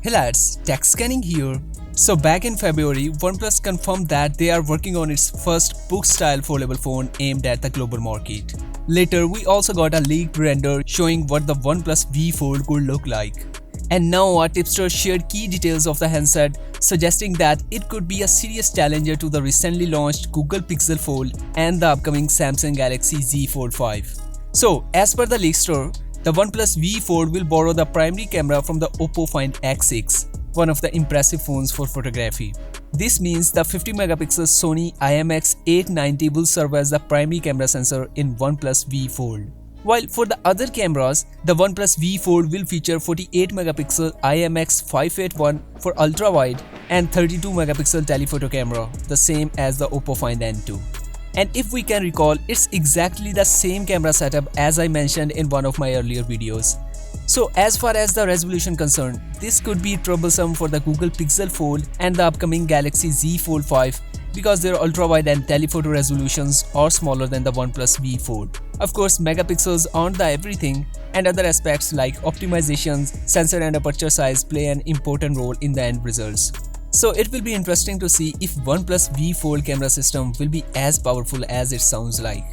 Hey lads, TechScanning here. So back in February, OnePlus confirmed that they are working on its first book-style foldable phone aimed at the global market. Later, we also got a leaked render showing what the OnePlus V Fold could look like. And now our tipster shared key details of the handset, suggesting that it could be a serious challenger to the recently launched Google Pixel Fold and the upcoming Samsung Galaxy Z Fold 5. So, as per the leakster, the OnePlus V Fold will borrow the primary camera from the Oppo Find X6, one of the impressive phones for photography. This means the 50-megapixel Sony IMX890 will serve as the primary camera sensor in OnePlus V Fold. While for the other cameras, the OnePlus V Fold will feature 48-megapixel IMX581 for ultra-wide and 32-megapixel telephoto camera, the same as the Oppo Find N3. And if we can recall, it's exactly the same camera setup as I mentioned in one of my earlier videos. So as far as the resolution concerned, this could be troublesome for the Google Pixel Fold and the upcoming Galaxy Z Fold 5 because their ultra-wide and telephoto resolutions are smaller than the OnePlus V Fold. Of course, megapixels aren't the everything, and other aspects like optimizations, sensor and aperture size play an important role in the end results. So it will be interesting to see if OnePlus V Fold camera system will be as powerful as it sounds like.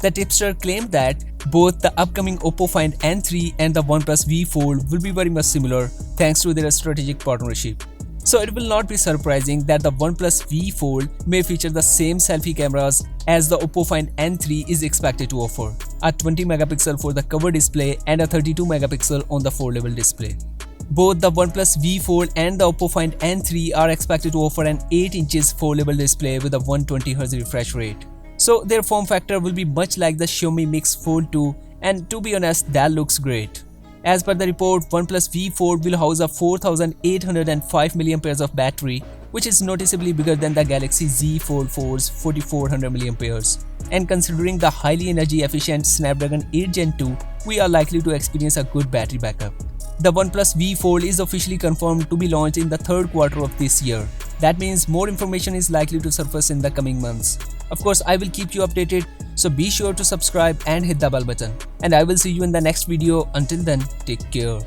The tipster claimed that both the upcoming Oppo Find N3 and the OnePlus V Fold will be very much similar thanks to their strategic partnership. So it will not be surprising that the OnePlus V Fold may feature the same selfie cameras as the Oppo Find N3 is expected to offer, a 20-megapixel for the cover display and a 32-megapixel on the foldable display. Both the OnePlus V Fold and the Oppo Find N3 are expected to offer an 8 inches foldable display with a 120Hz refresh rate. So their form factor will be much like the Xiaomi Mix Fold 2, and to be honest, that looks great. As per the report, OnePlus V Fold will house a 4805 mAh of battery, which is noticeably bigger than the Galaxy Z Fold 4's 4400 mAh. And considering the highly energy efficient Snapdragon 8 Gen 2, we are likely to experience a good battery backup. The OnePlus V Fold is officially confirmed to be launched in the third quarter of this year. That means more information is likely to surface in the coming months. Of course, I will keep you updated, so be sure to subscribe and hit the bell button. And I will see you in the next video. Until then, take care.